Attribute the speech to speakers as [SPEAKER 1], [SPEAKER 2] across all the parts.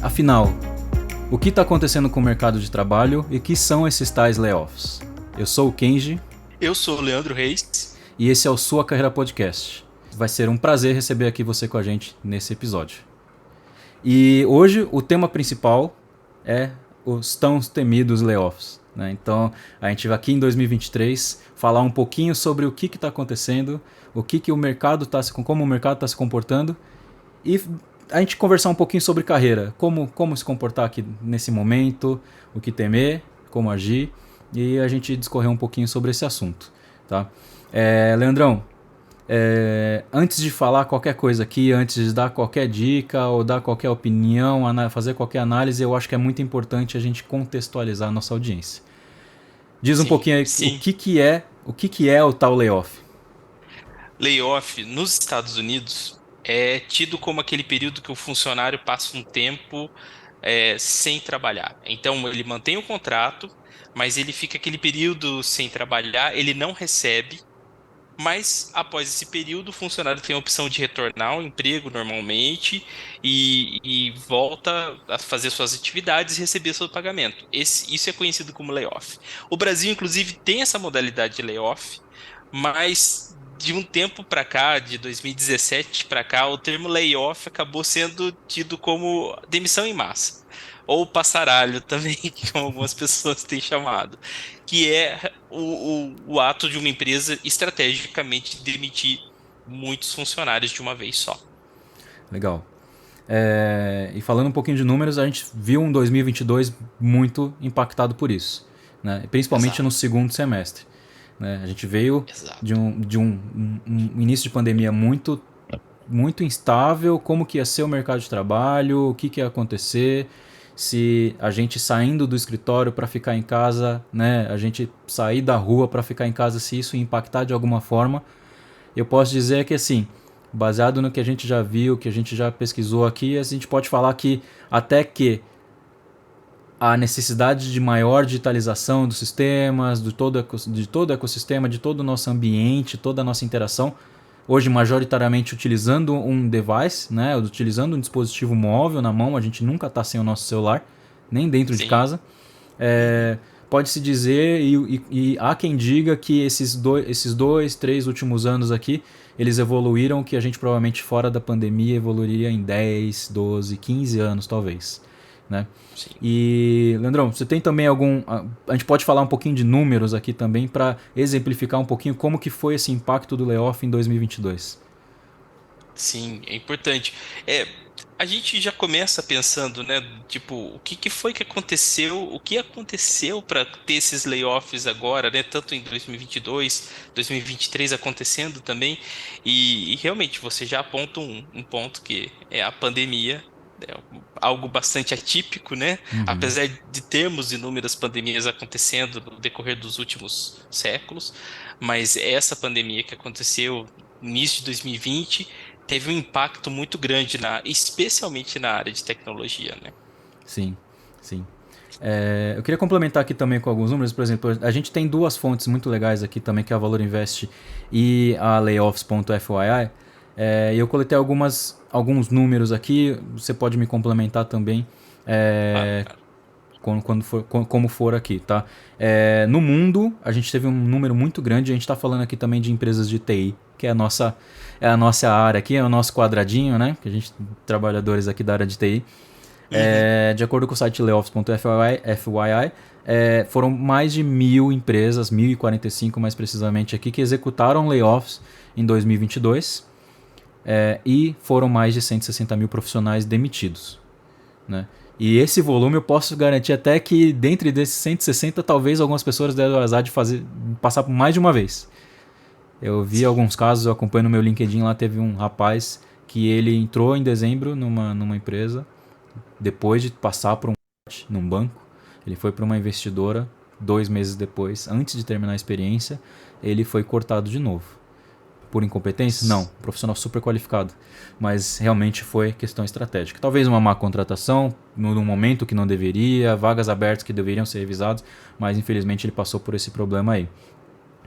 [SPEAKER 1] Afinal, o que está acontecendo com o mercado de trabalho e que são esses tais layoffs? Eu sou o Kenji.
[SPEAKER 2] Eu sou o Leandro Reis.
[SPEAKER 1] E esse é o Sua Carreira Podcast. Vai ser um prazer receber aqui você com a gente nesse episódio. E hoje o tema principal é os tão temidos layoffs. Né? Então a gente vai aqui em 2023 falar um pouquinho sobre o que está acontecendo, o mercado está, como o mercado está se comportando e a gente conversar um pouquinho sobre carreira, como se comportar aqui nesse momento, o que temer, como agir e a gente discorrer um pouquinho sobre esse assunto. Tá? Leandrão, antes de falar qualquer coisa aqui, antes de dar qualquer dica ou dar qualquer opinião, fazer qualquer análise, eu acho que é muito importante a gente contextualizar a nossa audiência. Diz um
[SPEAKER 2] Sim,
[SPEAKER 1] pouquinho aí
[SPEAKER 2] sim.
[SPEAKER 1] o que é o tal layoff.
[SPEAKER 2] Layoff nos Estados Unidos é tido como aquele período que o funcionário passa um tempo sem trabalhar. Então, ele mantém o contrato, mas ele fica aquele período sem trabalhar, ele não recebe. Mas após esse período, o funcionário tem a opção de retornar ao emprego normalmente e volta a fazer suas atividades e receber seu pagamento. Isso é conhecido como layoff. O Brasil, inclusive, tem essa modalidade de layoff, mas de um tempo para cá, de 2017 para cá, o termo layoff acabou sendo tido como demissão em massa. Ou passaralho também, como algumas pessoas têm chamado, que é o ato de uma empresa estrategicamente demitir muitos funcionários de uma vez só.
[SPEAKER 1] Legal. E falando um pouquinho de números, a gente viu um 2022 muito impactado por isso, né? Principalmente no
[SPEAKER 2] Exato,
[SPEAKER 1] segundo semestre. Né? A gente veio
[SPEAKER 2] exato.
[SPEAKER 1] de um início de pandemia muito instável, como que ia ser o mercado de trabalho, o que ia acontecer, se a gente saindo do escritório para ficar em casa, né, a gente sair da rua para ficar em casa, se isso ia impactar de alguma forma. Eu posso dizer que assim, baseado no que a gente já viu, que a gente já pesquisou aqui, a gente pode falar que até que a necessidade de maior digitalização dos sistemas, de todo o ecossistema, de todo o nosso ambiente, toda a nossa interação, hoje majoritariamente utilizando um device, né, utilizando um dispositivo móvel na mão, a gente nunca está sem o nosso celular, nem dentro de
[SPEAKER 2] Sim.
[SPEAKER 1] casa.
[SPEAKER 2] Uhum.
[SPEAKER 1] Pode-se dizer, e há quem diga que esses dois, três últimos anos aqui, eles evoluíram que a gente provavelmente fora da pandemia evoluiria em 10, 12, 15 anos talvez. Né?
[SPEAKER 2] Sim.
[SPEAKER 1] E, Leandrão, você tem também algum... A gente pode falar um pouquinho de números aqui também para exemplificar um pouquinho como que foi esse impacto do layoff em 2022.
[SPEAKER 2] Sim, é importante. É, a gente já começa pensando, né? Tipo, o que foi que aconteceu? O que aconteceu para ter esses layoffs agora, né? Tanto em 2022, 2023 acontecendo também. E realmente você já aponta um ponto que é a pandemia. É algo bastante atípico, né?
[SPEAKER 1] Uhum.
[SPEAKER 2] Apesar de termos inúmeras pandemias acontecendo no decorrer dos últimos séculos, mas essa pandemia que aconteceu no início de 2020 teve um impacto muito grande especialmente na área de tecnologia, né?
[SPEAKER 1] Sim, sim. Eu queria complementar aqui também com alguns números. Por exemplo, a gente tem duas fontes muito legais aqui também, que é a Valor Invest e a Layoffs.fyi. E eu coletei alguns números aqui, você pode me complementar também
[SPEAKER 2] Claro,
[SPEAKER 1] é,
[SPEAKER 2] cara.
[SPEAKER 1] como for aqui. Tá? No mundo, a gente teve um número muito grande, a gente está falando aqui também de empresas de TI, que é a nossa área aqui, é o nosso quadradinho, né? Que a gente, trabalhadores aqui da área de TI.
[SPEAKER 2] Uhum.
[SPEAKER 1] De acordo com o site layoffs.fyi, foram mais de 1.000 empresas, 1.045 mais precisamente aqui, que executaram layoffs em 2022 e foram mais de 160 mil profissionais demitidos. Né? E esse volume eu posso garantir até que dentre desses 160, talvez algumas pessoas deram o azar de passar por mais de uma vez. Eu vi
[SPEAKER 2] Sim.
[SPEAKER 1] alguns casos, eu acompanho no meu LinkedIn, lá teve um rapaz que ele entrou em dezembro numa empresa, depois de passar por num banco, ele foi para uma investidora 2 meses depois, antes de terminar a experiência, ele foi cortado de novo. Por incompetência? Não,
[SPEAKER 2] Nossa.
[SPEAKER 1] profissional super qualificado. Mas realmente foi questão estratégica. Talvez uma má contratação, num momento que não deveria, vagas abertas que deveriam ser revisadas, mas infelizmente ele passou por esse problema aí.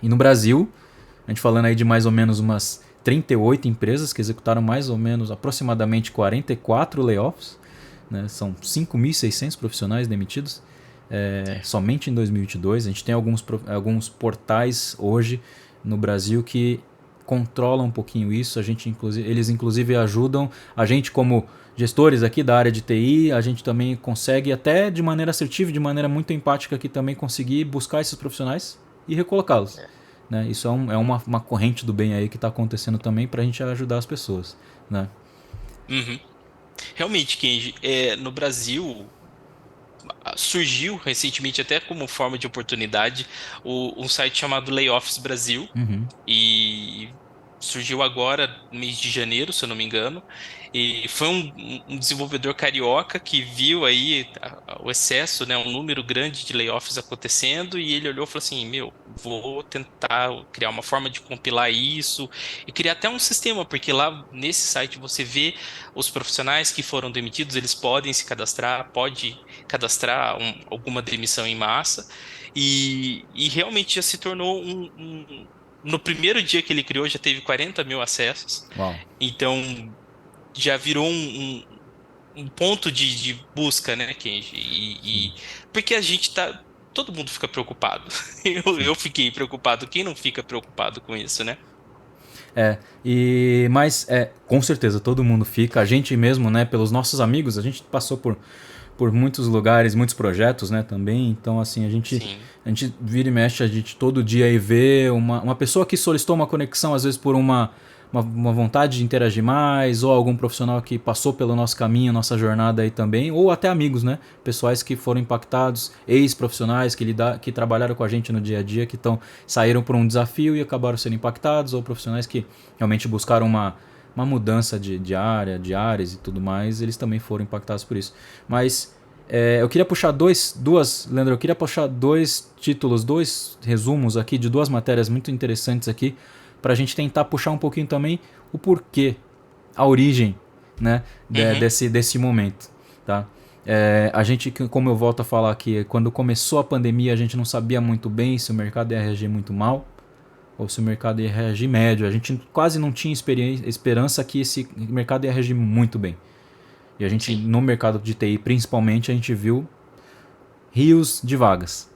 [SPEAKER 1] E no Brasil, a gente falando aí de mais ou menos umas 38 empresas que executaram mais ou menos aproximadamente 44 layoffs, né? São 5.600 profissionais demitidos somente em 2022. A gente tem alguns portais hoje no Brasil que controlam um pouquinho isso. Eles inclusive ajudam a gente como gestores aqui da área de TI. A gente também consegue até de maneira assertiva, de maneira muito empática aqui também conseguir buscar esses profissionais e recolocá-los. Né? Isso é uma corrente do bem aí que está acontecendo também para a gente ajudar as pessoas. Né?
[SPEAKER 2] Uhum. Realmente, Kenji, no Brasil surgiu recentemente, até como forma de oportunidade, um site chamado Layoffs Brasil,
[SPEAKER 1] Uhum.
[SPEAKER 2] e surgiu agora, no mês de janeiro, se eu não me engano, e foi um desenvolvedor carioca que viu aí o excesso, né, um número grande de layoffs acontecendo, e ele olhou e falou assim, meu, vou tentar criar uma forma de compilar isso e criar até um sistema, porque lá nesse site você vê os profissionais que foram demitidos, eles podem se cadastrar, pode cadastrar alguma demissão em massa, e realmente já se tornou no primeiro dia que ele criou, já teve 40 mil acessos.
[SPEAKER 1] Uau.
[SPEAKER 2] Então, já virou um ponto de busca, né, Kenji?
[SPEAKER 1] Sim.
[SPEAKER 2] Porque a gente tá. Todo mundo fica preocupado. Eu fiquei preocupado. Quem não fica preocupado com isso, né?
[SPEAKER 1] Mas com certeza todo mundo fica. A gente mesmo, né, pelos nossos amigos, a gente passou por muitos lugares, muitos projetos, né, também. Então, assim,
[SPEAKER 2] Sim.
[SPEAKER 1] a gente vira e mexe, a gente todo dia aí vê uma pessoa que solicitou uma conexão, às vezes por uma vontade de interagir mais, ou algum profissional que passou pelo nosso caminho, nossa jornada aí também, ou até amigos, né? Pessoais que foram impactados, ex-profissionais que trabalharam com a gente no dia a dia, que saíram por um desafio e acabaram sendo impactados, ou profissionais que realmente buscaram uma mudança de áreas e tudo mais, eles também foram impactados por isso. Mas eu queria puxar Leandro, eu queria puxar dois títulos, dois resumos aqui de duas matérias muito interessantes aqui, para a gente tentar puxar um pouquinho também o porquê, a origem, né, desse momento. Tá? A gente, como eu volto a falar aqui, quando começou a pandemia a gente não sabia muito bem se o mercado ia reagir muito mal ou se o mercado ia reagir médio. A gente quase não tinha esperança que esse mercado ia reagir muito bem. E a gente,
[SPEAKER 2] Sim.
[SPEAKER 1] no mercado de TI principalmente, a gente viu rios de vagas.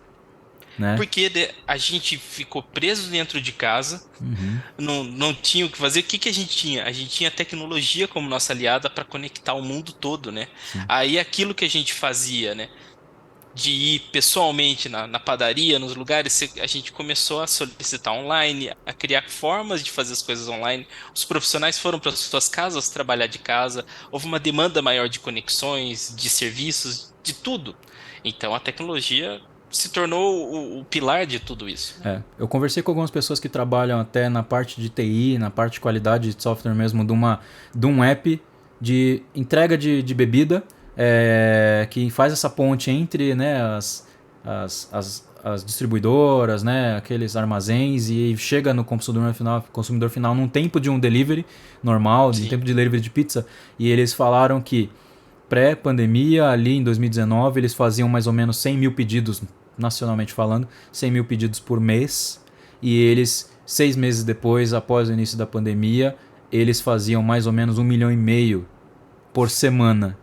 [SPEAKER 1] Né?
[SPEAKER 2] Porque a gente ficou preso dentro de casa,
[SPEAKER 1] Uhum.
[SPEAKER 2] não tinha o que fazer. O que a gente tinha? A gente tinha a tecnologia como nossa aliada para conectar o mundo todo, né?
[SPEAKER 1] Sim.
[SPEAKER 2] Aí aquilo que a gente fazia, né? De ir pessoalmente na padaria, nos lugares, a gente começou a solicitar online, a criar formas de fazer as coisas online. Os profissionais foram para suas casas trabalhar de casa, houve uma demanda maior de conexões, de serviços, de tudo. Então a tecnologia se tornou o pilar de tudo isso, né?
[SPEAKER 1] Eu conversei com algumas pessoas que trabalham até na parte de TI, na parte de qualidade de software mesmo, de um app de entrega de bebida, que faz essa ponte entre, né, as distribuidoras, né, aqueles armazéns, e chega no consumidor final num tempo de um delivery normal, de um
[SPEAKER 2] Sim.
[SPEAKER 1] tempo de delivery de pizza. E eles falaram que pré-pandemia, ali em 2019, eles faziam mais ou menos 100 mil pedidos, nacionalmente falando, 100 mil pedidos por mês. E eles, 6 meses depois, após o início da pandemia, eles faziam mais ou menos 1,5 milhão por semana.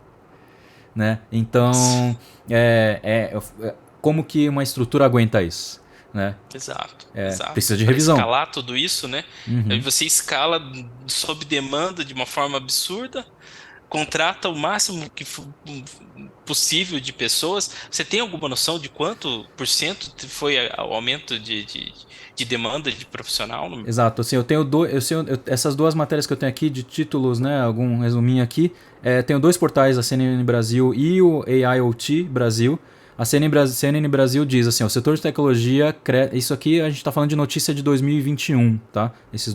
[SPEAKER 1] Né? Então, como que uma estrutura aguenta isso? Né?
[SPEAKER 2] Exato,
[SPEAKER 1] Precisa
[SPEAKER 2] exato.
[SPEAKER 1] de
[SPEAKER 2] Para
[SPEAKER 1] revisão.
[SPEAKER 2] escalar tudo isso, né? Aí
[SPEAKER 1] Uhum.
[SPEAKER 2] você escala sob demanda de uma forma absurda, contrata o máximo possível de pessoas. Você tem alguma noção de quanto por cento foi o aumento de demanda de profissional?
[SPEAKER 1] Exato, assim, essas duas matérias que eu tenho aqui de títulos, né, algum resuminho aqui, tenho dois portais, a CNN Brasil e o AIoT Brasil. A CNN Brasil diz assim, o setor de tecnologia, isso aqui a gente está falando de notícia de 2021, tá? Essas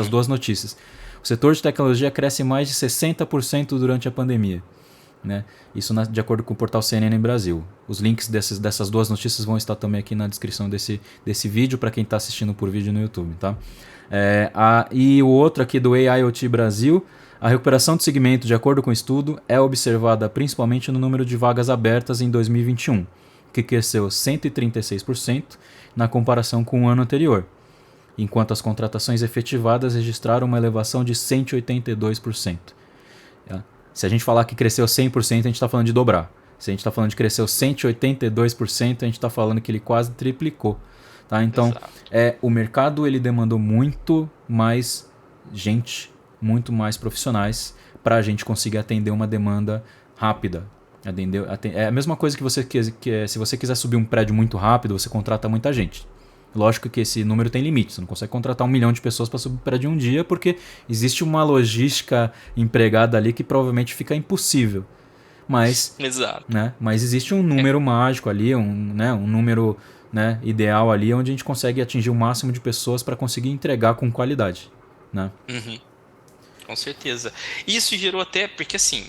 [SPEAKER 1] duas notícias. O setor de tecnologia cresce mais de 60% durante a pandemia. Né? Isso de acordo com o portal CNN Brasil. Os links dessas duas notícias vão estar também aqui na descrição desse vídeo para quem está assistindo por vídeo no YouTube. Tá? E o outro aqui do AIoT Brasil, a recuperação do segmento, de acordo com o estudo, é observada principalmente no número de vagas abertas em 2021, que cresceu 136% na comparação com o ano anterior, enquanto as contratações efetivadas registraram uma elevação de 182%. Se a gente falar que cresceu 100%, a gente está falando de dobrar. Se a gente está falando de cresceu 182%, a gente está falando que ele quase triplicou. Tá? Então,
[SPEAKER 2] Exato.
[SPEAKER 1] o mercado ele demandou muito mais gente, muito mais profissionais para a gente conseguir atender uma demanda rápida. É a mesma coisa que se você quiser subir um prédio muito rápido, você contrata muita gente. Lógico que esse número tem limite. Você não consegue contratar 1 milhão de pessoas para subir um prédio em um dia, porque existe uma logística empregada ali que provavelmente fica impossível. Mas,
[SPEAKER 2] Exato.
[SPEAKER 1] né, mas existe um
[SPEAKER 2] É,
[SPEAKER 1] número mágico ali, um número, né, ideal ali, onde a gente consegue atingir o máximo de pessoas para conseguir entregar com qualidade. Né?
[SPEAKER 2] uhum, com certeza. Isso gerou até, porque assim,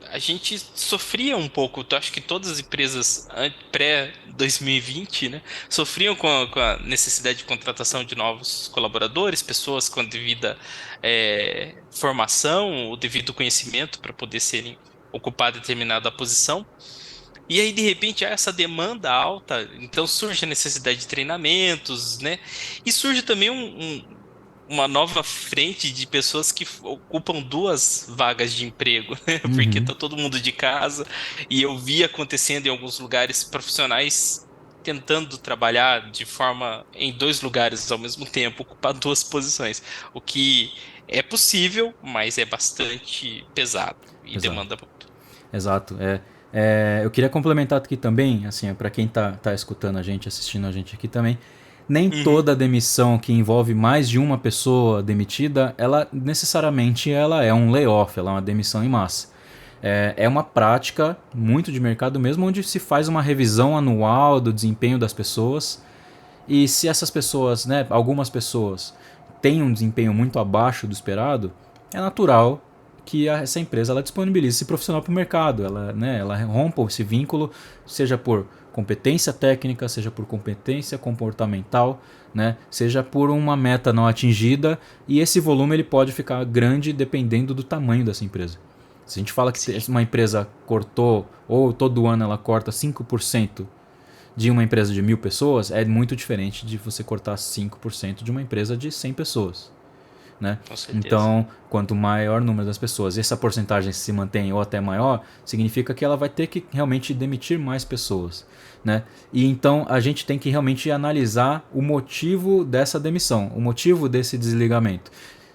[SPEAKER 2] a gente sofria um pouco, eu acho que todas as empresas pré-2020, né, sofriam com a necessidade de contratação de novos colaboradores, pessoas com a devida formação, o devido conhecimento para poder serem ocupar determinada posição. E aí, de repente, há essa demanda alta, então surge a necessidade de treinamentos, né? E surge também uma nova frente de pessoas que ocupam duas vagas de emprego, né? Porque
[SPEAKER 1] Uhum.
[SPEAKER 2] tá todo mundo de casa e eu vi acontecendo em alguns lugares profissionais tentando trabalhar de forma em dois lugares ao mesmo tempo, ocupar duas posições, o que é possível, mas é bastante pesado e
[SPEAKER 1] Exato.
[SPEAKER 2] demanda muito.
[SPEAKER 1] Exato. Eu queria complementar aqui também, assim, para quem tá escutando a gente, assistindo a gente aqui também, nem
[SPEAKER 2] Uhum,
[SPEAKER 1] toda demissão que envolve mais de uma pessoa demitida, ela necessariamente ela é um layoff, ela é uma demissão em massa. É uma prática muito de mercado mesmo, onde se faz uma revisão anual do desempenho das pessoas. E se essas pessoas, né, algumas pessoas, têm um desempenho muito abaixo do esperado, é natural que essa empresa ela disponibilize esse profissional para o mercado. Ela rompa esse vínculo, seja por competência técnica, seja por competência comportamental, né, seja por uma meta não atingida. E esse volume ele pode ficar grande dependendo do tamanho dessa empresa. Se a gente fala que
[SPEAKER 2] sim.
[SPEAKER 1] uma empresa cortou, ou todo ano ela corta 5% de uma empresa de 1.000 pessoas, é muito diferente de você cortar 5% de uma empresa de 100 pessoas. Né?
[SPEAKER 2] Com certeza.
[SPEAKER 1] Então, quanto maior o número das pessoas e essa porcentagem se mantém ou até maior, significa que ela vai ter que realmente demitir mais pessoas. Né? E então a gente tem que realmente analisar o motivo dessa demissão, o motivo desse desligamento.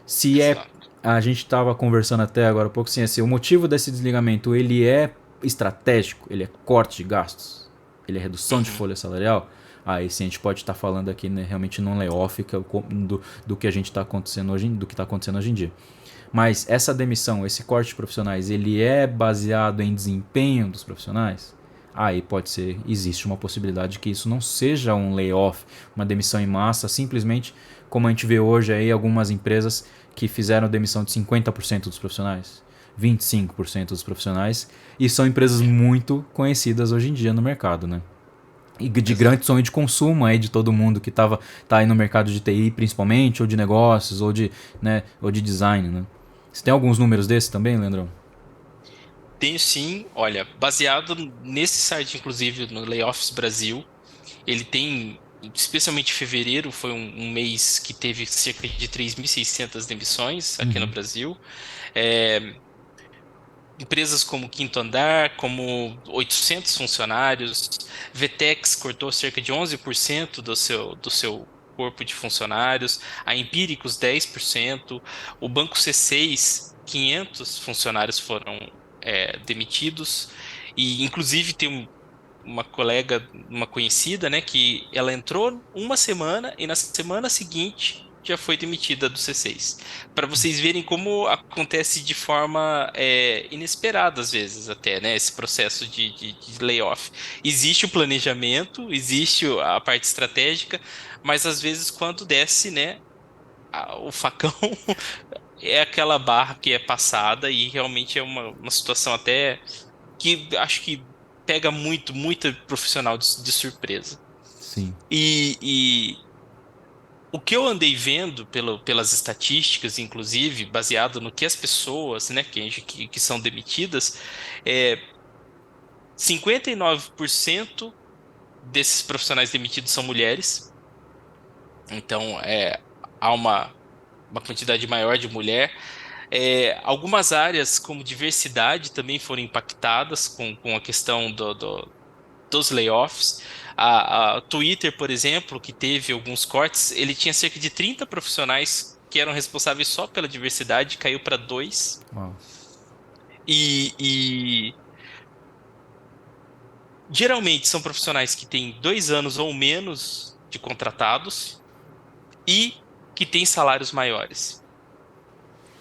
[SPEAKER 1] Se é
[SPEAKER 2] Exato.
[SPEAKER 1] a gente estava conversando até agora há pouco assim, o motivo desse desligamento ele é estratégico, ele é corte de gastos, ele é redução de
[SPEAKER 2] Uhum.
[SPEAKER 1] folha salarial. Aí sim a gente pode estar falando aqui, né, realmente num layoff do que a gente está acontecendo hoje, do que está acontecendo hoje em dia. Mas essa demissão, esse corte de profissionais, ele é baseado em desempenho dos profissionais? Aí pode ser, existe uma possibilidade que isso não seja um layoff, uma demissão em massa, simplesmente como a gente vê hoje aí algumas empresas que fizeram demissão de 50% dos profissionais, 25% dos profissionais, e são empresas
[SPEAKER 2] É,
[SPEAKER 1] muito conhecidas hoje em dia no mercado, né? E de grande
[SPEAKER 2] exato.
[SPEAKER 1] sonho de consumo aí de todo mundo que tá aí no mercado de TI principalmente, ou de negócios, ou de design, né? Você tem alguns números desses também, Leandrão?
[SPEAKER 2] Tenho sim, olha, baseado nesse site, inclusive no Layoffs Brasil, ele tem, especialmente fevereiro, foi um mês que teve cerca de 3.600 demissões aqui no
[SPEAKER 1] Uhum.
[SPEAKER 2] Brasil. É, empresas como Quinto Andar, como 800 funcionários, Vetex cortou cerca de 11% do seu corpo de funcionários, a Empíricos 10%, o Banco C6, 500 funcionários foram demitidos, e inclusive tem uma colega, uma conhecida, né, que ela entrou uma semana e na semana seguinte já foi demitida do C6. Para vocês verem como acontece de forma inesperada às vezes até, né, esse processo de layoff. Existe o planejamento, existe a parte estratégica, mas às vezes quando desce, né, o facão é aquela barra que é passada e realmente é uma situação até que acho que pega muito profissional de surpresa.
[SPEAKER 1] Sim.
[SPEAKER 2] E o que eu andei vendo pelas estatísticas, inclusive, baseado no que as pessoas, né, que são demitidas, é 59% desses profissionais demitidos são mulheres. Então, há uma quantidade maior de mulher. Algumas áreas, como diversidade, também foram impactadas com a questão dos layoffs. A Twitter, por exemplo, que teve alguns cortes, ele tinha cerca de 30 profissionais que eram responsáveis só pela diversidade, caiu para dois.
[SPEAKER 1] Uau.
[SPEAKER 2] E geralmente são profissionais que têm 2 anos ou menos de contratados e que têm salários maiores.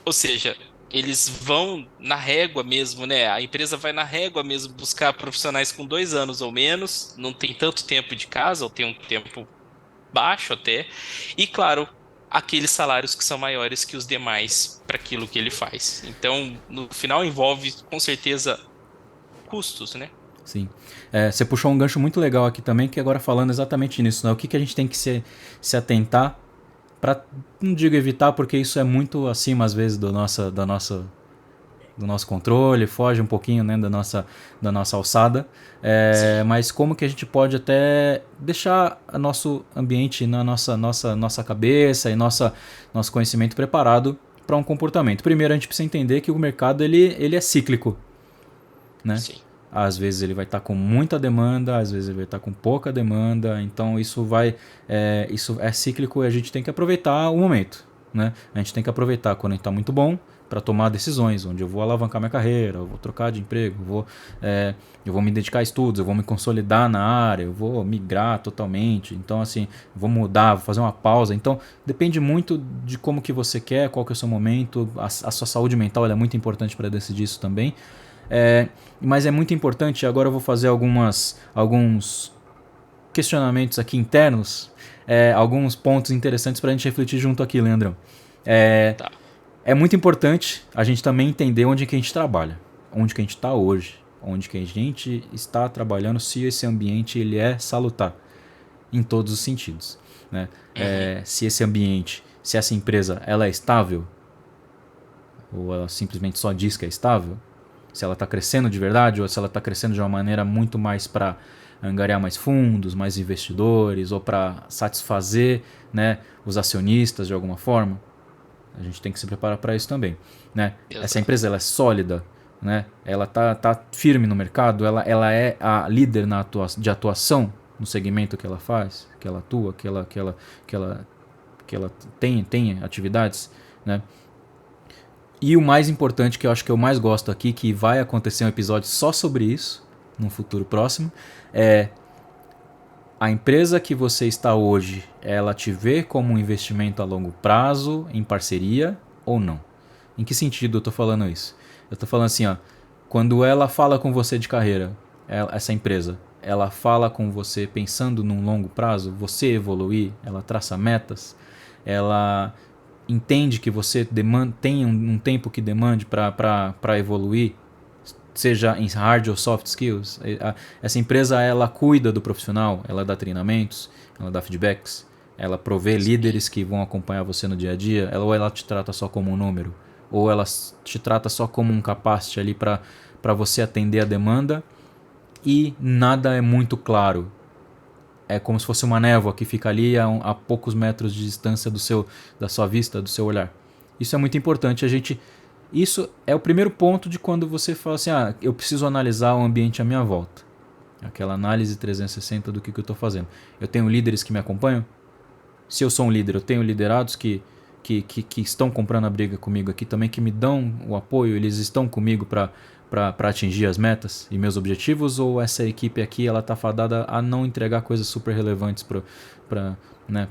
[SPEAKER 2] Ou seja, eles vão na régua mesmo, né? A empresa vai na régua mesmo buscar profissionais com 2 anos ou menos, não tem tanto tempo de casa, ou tem um tempo baixo até, e claro, aqueles salários que são maiores que os demais para aquilo que ele faz. Então, no final, envolve com certeza custos, né?
[SPEAKER 1] Sim. Você puxou um gancho muito legal aqui também, que agora falando exatamente nisso, né? O que, que a gente tem que se atentar para, não digo evitar, porque isso é muito acima às vezes do nosso controle, foge um pouquinho, né, da nossa alçada.
[SPEAKER 2] Sim.
[SPEAKER 1] Mas como que a gente pode até deixar o nosso ambiente na nossa cabeça e nosso conhecimento preparado para um comportamento? Primeiro, a gente precisa entender que o mercado ele é cíclico, né?
[SPEAKER 2] Sim.
[SPEAKER 1] Às vezes ele vai estar com muita demanda, às vezes ele vai estar com pouca demanda, então isso é cíclico e a gente tem que aproveitar o momento, né? A gente tem que aproveitar quando está muito bom para tomar decisões, onde eu vou alavancar minha carreira, eu vou trocar de emprego, eu vou me dedicar a estudos, eu vou me consolidar na área, eu vou migrar totalmente, então assim, vou mudar, vou fazer uma pausa. Então depende muito de como que você quer, qual que é o seu momento, a sua saúde mental é muito importante para decidir isso também. Mas é muito importante, agora eu vou fazer alguns questionamentos aqui internos, alguns pontos interessantes para a gente refletir junto aqui, Leandrão.
[SPEAKER 2] Tá.
[SPEAKER 1] É muito importante a gente também entender onde que a gente trabalha, onde que a gente está hoje, onde que a gente está trabalhando, se esse ambiente ele é salutar, em todos os sentidos, né?
[SPEAKER 2] Uhum.
[SPEAKER 1] Se esse ambiente, se essa empresa ela é estável, ou ela simplesmente só diz que é estável, se ela está crescendo de verdade ou se ela está crescendo de uma maneira muito mais para angariar mais fundos, mais investidores ou para satisfazer, né, os acionistas de alguma forma. A gente tem que se preparar para isso também, né? Essa empresa
[SPEAKER 2] Exato.
[SPEAKER 1] ela é sólida, né? Ela tá firme no mercado, ela é a líder de atuação no segmento que ela faz, que ela atua, que ela, que ela tem atividades, né? E o mais importante, que eu acho que eu mais gosto aqui, que vai acontecer um episódio só sobre isso, num futuro próximo, é a empresa que você está hoje, ela te vê como um investimento a longo prazo, em parceria ou não? Em que sentido eu estou falando isso? Eu estou falando assim, ó, quando ela fala com você de carreira, essa empresa, ela fala com você pensando num longo prazo, você evoluir, ela traça metas, ela entende que você tem um tempo que demande para evoluir, seja em hard ou soft skills. Essa empresa ela cuida do profissional, ela dá treinamentos, ela dá feedbacks, ela provê
[SPEAKER 2] Sim.
[SPEAKER 1] líderes que vão acompanhar você no dia a dia, ou ela te trata só como um número, ou ela te trata só como um capacete ali para você atender a demanda e nada é muito claro. É como se fosse uma névoa que fica ali a poucos metros de distância da sua vista, do seu olhar. Isso é muito importante. Isso é o primeiro ponto de quando você fala assim, eu preciso analisar o ambiente à minha volta. Aquela análise 360 do que eu estou fazendo. Eu tenho líderes que me acompanham. Se eu sou um líder, eu tenho liderados que estão comprando a briga comigo aqui também, que me dão o apoio, eles estão comigo para atingir as metas e meus objetivos, ou essa equipe aqui ela está fadada a não entregar coisas super relevantes para né,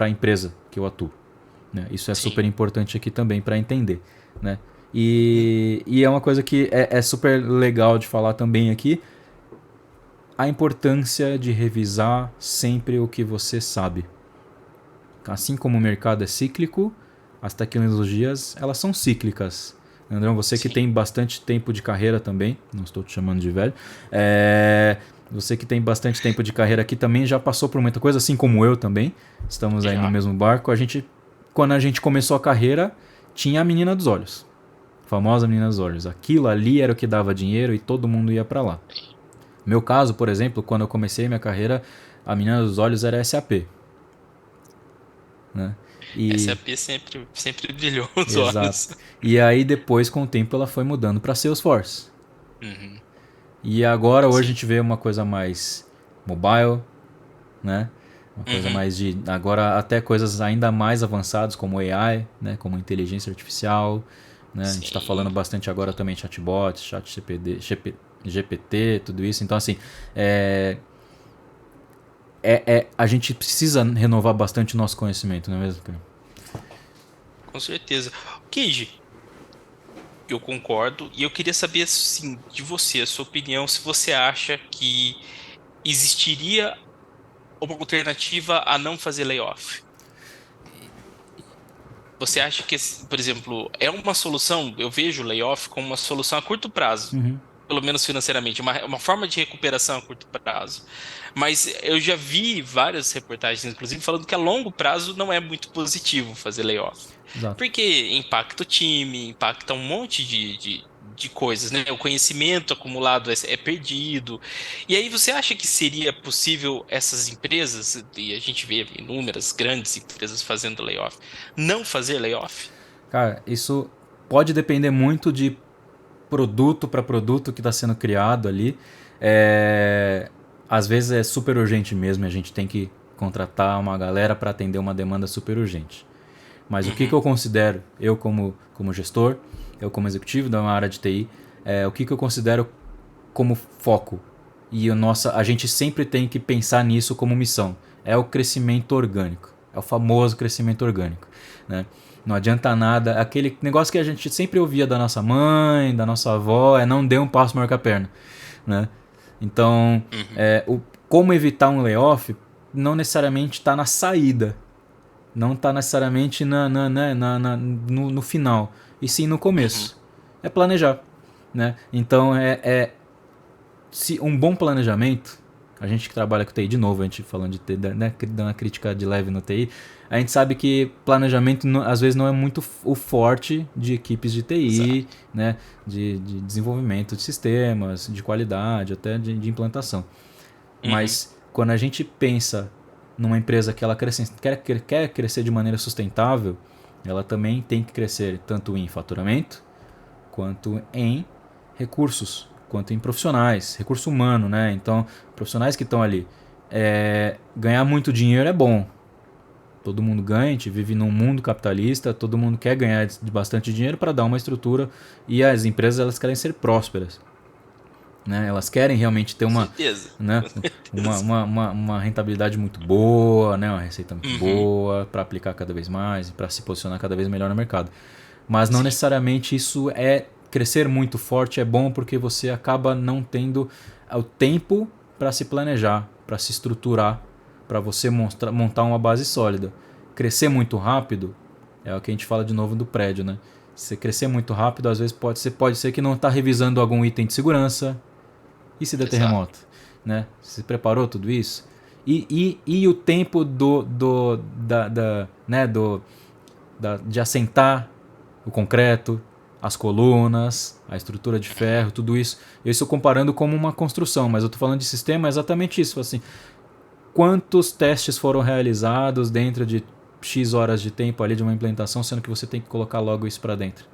[SPEAKER 1] a empresa que eu atuo. Né? Isso é
[SPEAKER 2] Sim.
[SPEAKER 1] super importante aqui também para entender. Né? E é uma coisa que é super legal de falar também aqui, a importância de revisar sempre o que você sabe. Assim como o mercado é cíclico, as tecnologias elas são cíclicas. Andrão, você que
[SPEAKER 2] Sim.
[SPEAKER 1] tem bastante tempo de carreira também, não estou te chamando de velho, você que tem bastante tempo de carreira aqui também já passou por muita coisa, assim como eu também. Estamos aí no
[SPEAKER 2] Já.
[SPEAKER 1] mesmo barco. Quando a gente começou a carreira, tinha a menina dos olhos, a famosa menina dos olhos. Aquilo ali era o que dava dinheiro e todo mundo ia para lá. No meu caso, por exemplo, quando eu comecei minha carreira, a menina dos olhos era SAP. Né? E
[SPEAKER 2] SAP sempre brilhou os
[SPEAKER 1] exato.
[SPEAKER 2] olhos.
[SPEAKER 1] E aí depois com o tempo ela foi mudando para Salesforce.
[SPEAKER 2] Uhum.
[SPEAKER 1] E agora hoje a
[SPEAKER 2] Sim.
[SPEAKER 1] gente vê uma coisa mais mobile, né? Uma coisa
[SPEAKER 2] Uhum.
[SPEAKER 1] mais de agora até coisas ainda mais avançadas como AI, né? Como inteligência artificial, né? A gente está falando
[SPEAKER 2] Sim.
[SPEAKER 1] bastante agora também chatbots, GPT, tudo isso. Então assim, é, a gente precisa renovar bastante o nosso conhecimento, não é mesmo, cara?
[SPEAKER 2] Com certeza. Keiji, eu concordo. E eu queria saber, assim, de você, a sua opinião, se você acha que existiria uma alternativa a não fazer layoff. Você acha que, por exemplo, é uma solução? Eu vejo o layoff como uma solução a curto prazo,
[SPEAKER 1] Uhum.
[SPEAKER 2] pelo menos financeiramente, uma forma de recuperação a curto prazo. Mas eu já vi várias reportagens, inclusive, falando que a longo prazo não é muito positivo fazer layoff.
[SPEAKER 1] Exato.
[SPEAKER 2] Porque impacta o time, impacta um monte de coisas, né? O conhecimento acumulado é perdido. E aí você acha que seria possível essas empresas, e a gente vê inúmeras grandes empresas fazendo layoff, não fazer layoff?
[SPEAKER 1] Cara, isso pode depender muito de produto para produto que está sendo criado ali. É, às vezes é super urgente mesmo, e a gente tem que contratar uma galera para atender uma demanda super urgente. Mas o que
[SPEAKER 2] Uhum,
[SPEAKER 1] eu considero, eu como gestor, eu como executivo da uma área de TI, o que eu considero como foco? E a gente sempre tem que pensar nisso como missão. É o crescimento orgânico. É o famoso crescimento orgânico. Né? Não adianta nada. Aquele negócio que a gente sempre ouvia da nossa mãe, da nossa avó, é não dê um passo maior que a perna. Né? Então,
[SPEAKER 2] uhum,
[SPEAKER 1] como evitar um layoff não necessariamente está na saída. Não está necessariamente no final. E sim no
[SPEAKER 2] uhum.
[SPEAKER 1] começo. É planejar. Né? Então, se um bom planejamento, a gente que trabalha com TI de novo, a gente falando de TI, né, dando uma crítica de leve no TI, a gente sabe que planejamento às vezes não é muito o forte de equipes de TI,
[SPEAKER 2] Exato.
[SPEAKER 1] né, de desenvolvimento de sistemas, de qualidade, até de implantação.
[SPEAKER 2] Uhum,
[SPEAKER 1] Mas quando a gente pensa numa empresa que ela quer crescer de maneira sustentável, ela também tem que crescer tanto em faturamento quanto em recursos, quanto em profissionais, recurso humano, né? Então, profissionais que estão ali. Ganhar muito dinheiro é bom. Todo mundo ganha, a gente vive num mundo capitalista, todo mundo quer ganhar de bastante dinheiro para dar uma estrutura e as empresas elas querem ser prósperas. Né? Elas querem realmente ter
[SPEAKER 2] com certeza.
[SPEAKER 1] né,
[SPEAKER 2] Com certeza.
[SPEAKER 1] uma rentabilidade muito boa, né? Uma receita muito
[SPEAKER 2] Uhum,
[SPEAKER 1] boa para aplicar cada vez mais e para se posicionar cada vez melhor no mercado. Mas não
[SPEAKER 2] sim.
[SPEAKER 1] necessariamente isso é crescer muito forte é bom porque você acaba não tendo o tempo para se planejar, para se estruturar, para você montar uma base sólida. Crescer muito rápido é o que a gente fala de novo do prédio, né? Se você crescer muito rápido, às vezes pode ser que não está revisando algum item de segurança. E se der
[SPEAKER 2] Exato.
[SPEAKER 1] terremoto? Né? Você preparou tudo isso? E o tempo né, de assentar o concreto, as colunas, a estrutura de
[SPEAKER 2] Uhum,
[SPEAKER 1] ferro, tudo isso. Eu estou comparando como uma construção, mas eu estou falando de sistema é exatamente isso. Assim, quantos testes foram realizados dentro de X horas de tempo ali de uma implementação, sendo que você tem que colocar logo isso para dentro.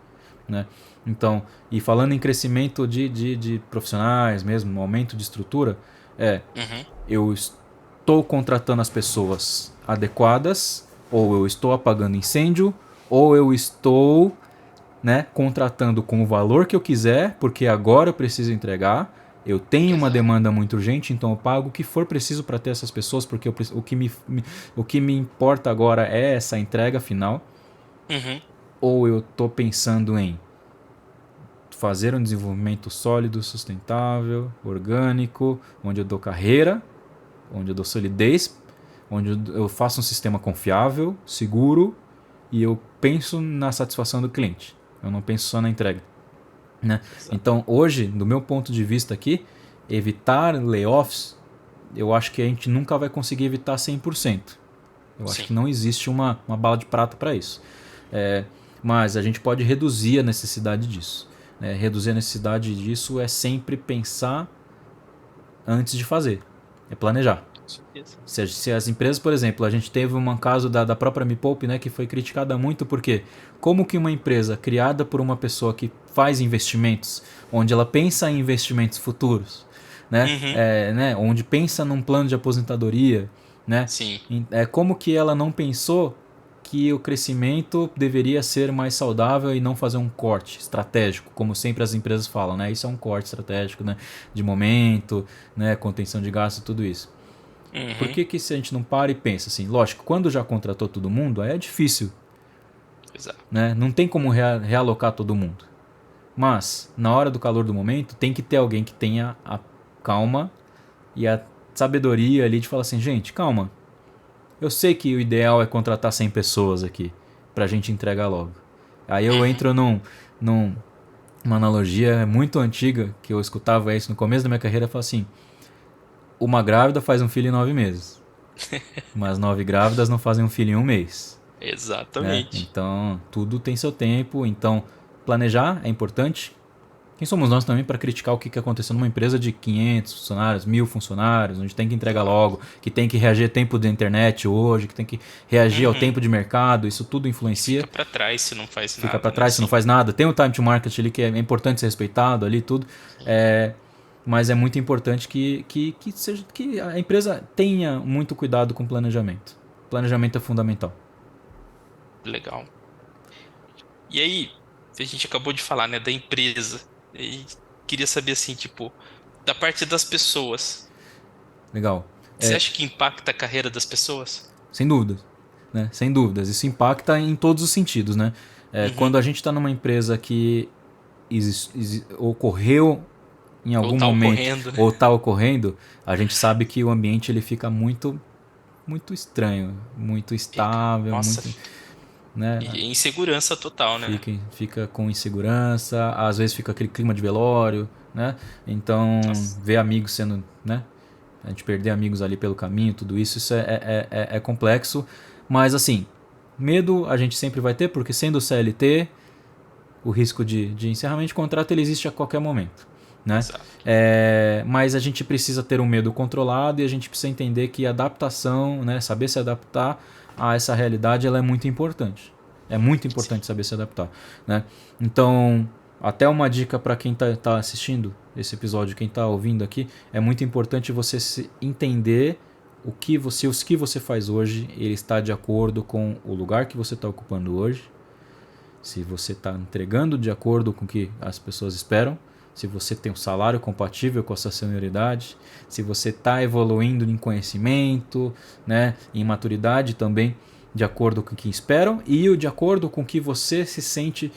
[SPEAKER 1] Né? Então, e falando em crescimento de profissionais mesmo, aumento de estrutura,
[SPEAKER 2] uhum,
[SPEAKER 1] eu estou contratando as pessoas adequadas, ou eu estou apagando incêndio, ou eu estou, né, contratando com o valor que eu quiser, porque agora eu preciso entregar. Eu tenho uma
[SPEAKER 2] exato.
[SPEAKER 1] demanda muito urgente, então eu pago o que for preciso para ter essas pessoas, porque o que me importa agora é essa entrega final.
[SPEAKER 2] Uhum,
[SPEAKER 1] Ou eu estou pensando em fazer um desenvolvimento sólido, sustentável, orgânico, onde eu dou carreira, onde eu dou solidez, onde eu faço um sistema confiável, seguro e eu penso na satisfação do cliente. Eu não penso só na entrega. Né?
[SPEAKER 2] exato.
[SPEAKER 1] Então, hoje, do meu ponto de vista aqui, evitar layoffs, eu acho que a gente nunca vai conseguir evitar 100%. Eu acho
[SPEAKER 2] Sim.
[SPEAKER 1] que não existe uma bala de prata para isso. É, mas a gente pode reduzir a necessidade disso. Reduzir a necessidade disso é sempre pensar antes de fazer. É planejar.
[SPEAKER 2] certeza.
[SPEAKER 1] Se as empresas, por exemplo, a gente teve um caso da própria Me Poupe, né, que foi criticada muito porque como que uma empresa criada por uma pessoa que faz investimentos, onde ela pensa em investimentos futuros, né,
[SPEAKER 2] Uhum,
[SPEAKER 1] onde pensa num plano de aposentadoria, né,
[SPEAKER 2] sim.
[SPEAKER 1] como que ela não pensou que o crescimento deveria ser mais saudável e não fazer um corte estratégico, como sempre as empresas falam, né? Isso é um corte estratégico, né? De momento, né? Contenção de gasto, tudo isso. Por
[SPEAKER 2] Uhum,
[SPEAKER 1] que se a gente não para e pensa assim? Lógico, quando já contratou todo mundo, aí é difícil,
[SPEAKER 2] exato.
[SPEAKER 1] né? Não tem como realocar todo mundo. Mas, na hora do calor do momento, tem que ter alguém que tenha a calma e a sabedoria ali de falar assim, gente, calma. Eu sei que o ideal é contratar 100 pessoas aqui pra gente entregar logo. Aí eu
[SPEAKER 2] Uhum.
[SPEAKER 1] entro numa analogia muito antiga, que eu escutava isso no começo da minha carreira, eu falo assim, uma grávida faz um filho em 9 meses, mas 9 grávidas não fazem um filho em um mês. Né?
[SPEAKER 2] Exatamente.
[SPEAKER 1] Então, tudo tem seu tempo. Então, planejar é importante. Quem somos nós também para criticar o que aconteceu numa empresa de 500 funcionários, 1000 funcionários, onde tem que entregar
[SPEAKER 2] Claro.
[SPEAKER 1] logo, que tem que reagir ao tempo da internet hoje, que tem que reagir ao
[SPEAKER 2] Uhum.
[SPEAKER 1] tempo de mercado, isso tudo
[SPEAKER 2] E fica
[SPEAKER 1] influencia.
[SPEAKER 2] pra trás se não faz
[SPEAKER 1] Fica para
[SPEAKER 2] nada, né?
[SPEAKER 1] trás se não
[SPEAKER 2] Assim.
[SPEAKER 1] faz nada. Tem o time to market ali que é importante ser respeitado ali, tudo.
[SPEAKER 2] Sim.
[SPEAKER 1] É, mas é muito importante que a empresa tenha muito cuidado com o planejamento. Planejamento é fundamental.
[SPEAKER 2] Legal. E aí, a gente acabou de falar, né, da empresa. E queria saber, assim, tipo, da parte das pessoas.
[SPEAKER 1] Legal.
[SPEAKER 2] Você
[SPEAKER 1] É,
[SPEAKER 2] acha que impacta a carreira das pessoas?
[SPEAKER 1] sem dúvidas, né? Sem dúvidas. Isso impacta em todos os sentidos, né?
[SPEAKER 2] Uhum.
[SPEAKER 1] Quando a gente está numa empresa que ocorreu em
[SPEAKER 2] Ou
[SPEAKER 1] algum
[SPEAKER 2] tá
[SPEAKER 1] momento
[SPEAKER 2] ocorrendo, né?
[SPEAKER 1] ou está ocorrendo, a gente sabe que o ambiente ele fica muito, muito estranho, muito
[SPEAKER 2] Fica.
[SPEAKER 1] estável,
[SPEAKER 2] Nossa,
[SPEAKER 1] muito, né?
[SPEAKER 2] insegurança total, né?
[SPEAKER 1] Fica com insegurança, às vezes fica aquele clima de velório, né? Então,
[SPEAKER 2] Nossa.
[SPEAKER 1] ver amigos sendo, né? A gente perder amigos ali pelo caminho, tudo isso, é complexo. Mas assim, medo a gente sempre vai ter, porque sendo CLT, o risco de encerramento de contrato ele existe a qualquer momento. Né?
[SPEAKER 2] Exato.
[SPEAKER 1] Mas a gente precisa ter um medo controlado e a gente precisa entender que a adaptação, né, saber se adaptar a essa realidade, ela é muito importante. É muito
[SPEAKER 2] Sim.
[SPEAKER 1] importante saber se adaptar. Né? Então, até uma dica para quem está assistindo esse episódio, quem está ouvindo aqui, é muito importante você entender os que você faz hoje, ele está de acordo com o lugar que você está ocupando hoje, se você está entregando de acordo com o que as pessoas esperam, se você tem um salário compatível com a sua senioridade, se você está evoluindo em conhecimento, né, em maturidade também, de acordo com o que esperam e de acordo com o que você se sente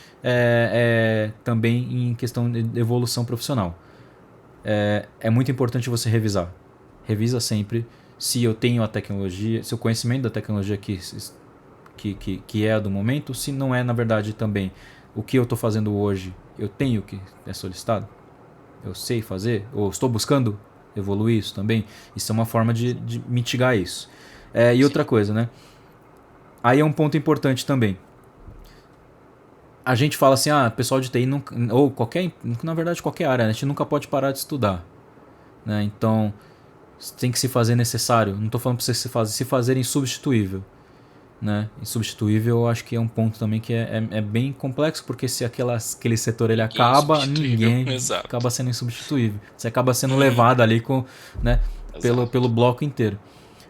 [SPEAKER 1] também em questão de evolução profissional. É muito importante você revisar. Revisa sempre se eu tenho a tecnologia, se o conhecimento da tecnologia que é a do momento, se não é, na verdade, também o que eu estou fazendo hoje, eu tenho que é solicitado, eu sei fazer, ou estou buscando evoluir isso também. Isso é uma forma de mitigar isso. E outra
[SPEAKER 2] Sim.
[SPEAKER 1] coisa, né? Aí é um ponto importante também. A gente fala assim, pessoal de TI nunca, ou qualquer, na verdade qualquer área, né? A gente nunca pode parar de estudar, né? Então tem que se fazer necessário. Não estou falando para você se fazer insubstituível, né? Insubstituível eu acho que é um ponto também que é bem complexo, porque se aquele setor ele
[SPEAKER 2] Ninguém é
[SPEAKER 1] acaba,
[SPEAKER 2] insubstituível.
[SPEAKER 1] ninguém
[SPEAKER 2] Exato.
[SPEAKER 1] acaba sendo insubstituível. Você acaba sendo
[SPEAKER 2] Uhum.
[SPEAKER 1] levado ali né, pelo
[SPEAKER 2] Exato.
[SPEAKER 1] bloco inteiro.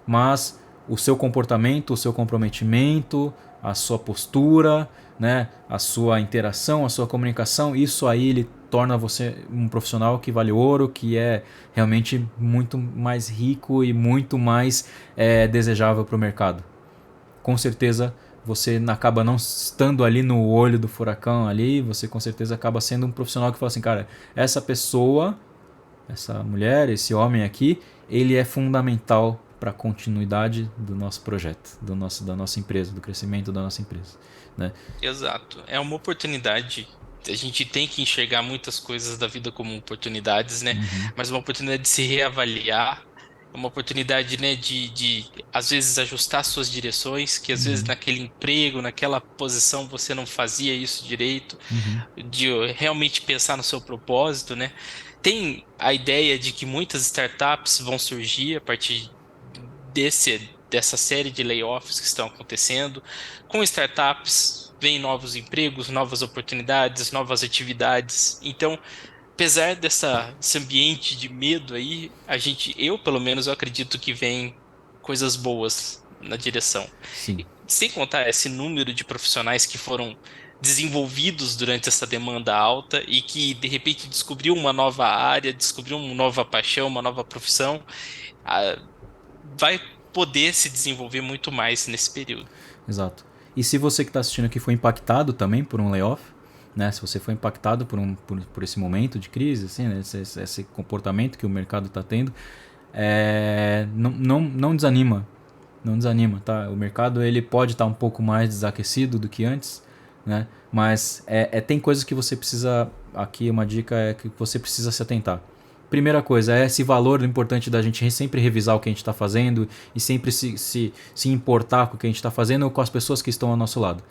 [SPEAKER 1] Mas o seu comportamento, o seu comprometimento, a sua postura, né, a sua interação, a sua comunicação, isso aí ele torna você um profissional que vale ouro, que é realmente muito mais rico e muito mais desejável para o mercado. Com certeza você acaba não estando ali no olho do furacão ali, você com certeza acaba sendo um profissional que fala assim, cara, essa pessoa, essa mulher, esse homem aqui, ele é fundamental para a continuidade do nosso projeto, da nossa empresa, do crescimento da nossa empresa, né?
[SPEAKER 2] Exato. É uma oportunidade. A gente tem que enxergar muitas coisas da vida como oportunidades, né?
[SPEAKER 1] Uhum,
[SPEAKER 2] Mas uma oportunidade de se reavaliar, é uma oportunidade, né, de às vezes ajustar suas direções, que às vezes
[SPEAKER 1] uhum,
[SPEAKER 2] naquele emprego, naquela posição você não fazia isso direito,
[SPEAKER 1] uhum,
[SPEAKER 2] de realmente pensar no seu propósito, né? Tem a ideia de que muitas startups vão surgir a partir dessa série de layoffs que estão acontecendo, com startups, vem novos empregos, novas oportunidades, novas atividades. Então, apesar desse ambiente de medo aí, eu pelo menos eu acredito que vem coisas boas na direção.
[SPEAKER 1] Sim,
[SPEAKER 2] E sem contar esse número de profissionais que foram desenvolvidos durante essa demanda alta e que de repente descobriu uma nova área, descobriu uma nova paixão, uma nova profissão, ah, vai poder se desenvolver muito mais nesse período.
[SPEAKER 1] exato. E se você que está assistindo aqui foi impactado também por um layoff, né? Se você foi impactado por esse momento de crise, assim, né? Esse comportamento que o mercado está tendo, não desanima. Não desanima, tá? O mercado ele pode estar um pouco mais desaquecido do que antes, né? Mas tem coisas que você precisa. Aqui uma dica é que você precisa se atentar. Primeira coisa é esse valor importante da gente sempre revisar o que a gente está fazendo e sempre se importar com o que a gente está fazendo ou com as pessoas que estão ao nosso lado.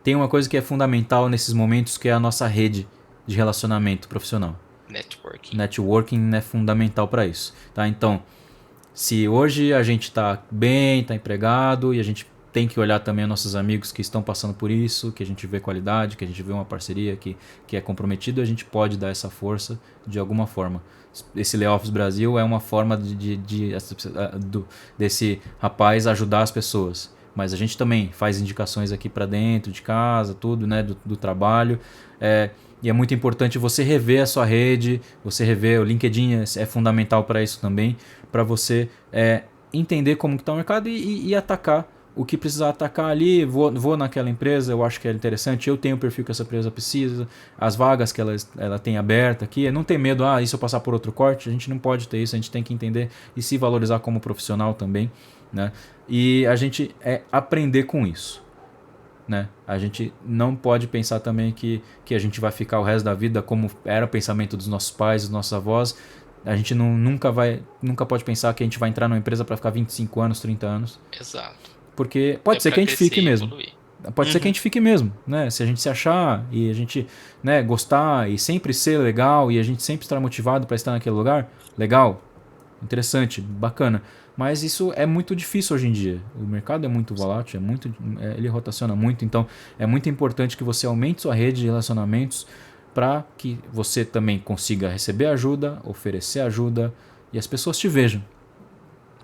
[SPEAKER 1] Tem uma coisa que é fundamental nesses momentos que é a nossa rede de relacionamento profissional.
[SPEAKER 2] Networking.
[SPEAKER 1] Networking é fundamental para isso, tá? Então, se hoje a gente está bem, está empregado e a gente tem que olhar também os nossos amigos que estão passando por isso, que a gente vê qualidade, que a gente vê uma parceria que é comprometido, a gente pode dar essa força de alguma forma. Esse Layoffs Brasil é uma forma desse rapaz ajudar as pessoas. Mas a gente também faz indicações aqui para dentro de casa, tudo, né, do trabalho. E é muito importante você rever a sua rede, você rever o LinkedIn é fundamental para isso também, para você entender como está o mercado e atacar o que precisar atacar ali. Vou naquela empresa, eu acho que é interessante, eu tenho o perfil que essa empresa precisa, as vagas que ela tem aberta aqui, não ter medo, e se eu passar por outro corte, a gente não pode ter isso, a gente tem que entender e se valorizar como profissional também, né? E a gente aprender com isso. Né? A gente não pode pensar também que a gente vai ficar o resto da vida como era o pensamento dos nossos pais, dos nossos avós. A gente nunca pode pensar que a gente vai entrar numa empresa para ficar 25 anos, 30 anos.
[SPEAKER 2] Exato.
[SPEAKER 1] Porque pode ser
[SPEAKER 2] Para
[SPEAKER 1] que a gente
[SPEAKER 2] crescer
[SPEAKER 1] fique
[SPEAKER 2] e
[SPEAKER 1] mesmo.
[SPEAKER 2] evoluir.
[SPEAKER 1] Pode ser que a gente fique mesmo, né? Se a gente se achar e a gente, né, gostar e sempre ser legal e a gente sempre estar motivado para estar naquele lugar, legal, interessante, bacana. Mas isso é muito difícil hoje em dia. O mercado é muito volátil, ele rotaciona muito. Então é muito importante que você aumente sua rede de relacionamentos para que você também consiga receber ajuda, oferecer ajuda e as pessoas te vejam.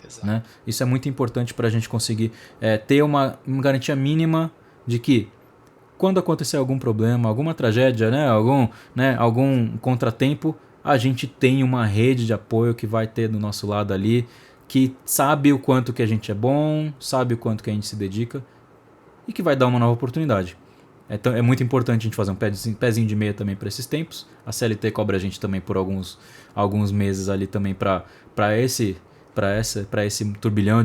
[SPEAKER 2] Exato.
[SPEAKER 1] Né? Isso é muito importante para a gente conseguir ter uma garantia mínima de que quando acontecer algum problema, alguma tragédia, algum contratempo, a gente tem uma rede de apoio que vai ter do nosso lado ali, que sabe o quanto que a gente é bom, sabe o quanto que a gente se dedica e que vai dar uma nova oportunidade. Então é muito importante a gente fazer um pezinho de meia também para esses tempos. A CLT cobra a gente também por alguns meses ali também para esse turbilhão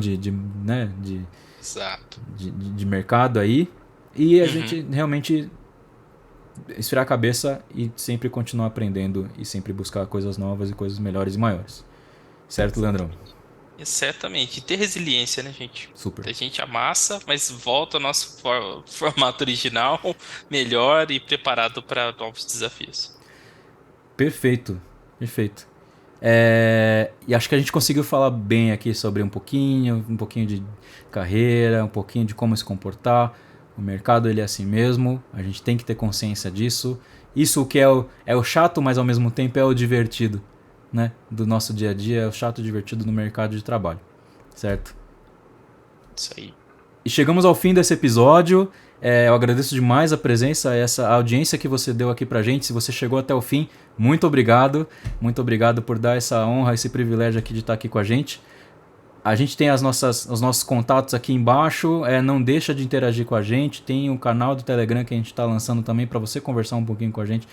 [SPEAKER 2] Exato.
[SPEAKER 1] de mercado aí. E a
[SPEAKER 2] Uhum.
[SPEAKER 1] gente realmente esfriar a cabeça e sempre continuar aprendendo e sempre buscar coisas novas e coisas melhores e maiores. Certo, Leandrão?
[SPEAKER 2] Certamente. E ter resiliência, né, gente?
[SPEAKER 1] Super.
[SPEAKER 2] A gente amassa, mas volta ao nosso formato original, melhor e preparado para novos desafios.
[SPEAKER 1] Perfeito. Perfeito. E acho que a gente conseguiu falar bem aqui sobre um pouquinho de carreira, um pouquinho de como se comportar. O mercado ele é assim mesmo, a gente tem que ter consciência disso. Isso que é o chato, mas ao mesmo tempo é o divertido, né? Do nosso dia a dia, é o chato e divertido no mercado de trabalho, certo?
[SPEAKER 2] Isso aí.
[SPEAKER 1] E chegamos ao fim desse episódio. Eu agradeço demais a presença, essa audiência que você deu aqui pra gente. Se você chegou até o fim, muito obrigado. Muito obrigado por dar essa honra, esse privilégio aqui de estar aqui com a gente. A gente tem os nossos contatos aqui embaixo. Não deixa de interagir com a gente. Tem o canal do Telegram que a gente está lançando também para você conversar um pouquinho com a gente,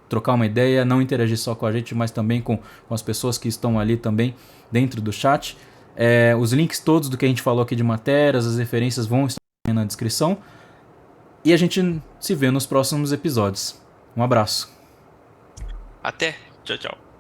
[SPEAKER 1] trocar uma ideia, não interagir só com a gente, mas também com as pessoas que estão ali também dentro do chat. Os links todos do que a gente falou aqui de matérias, as referências vão estar na descrição. E a gente se vê nos próximos episódios. Um abraço.
[SPEAKER 2] Até. Tchau, tchau.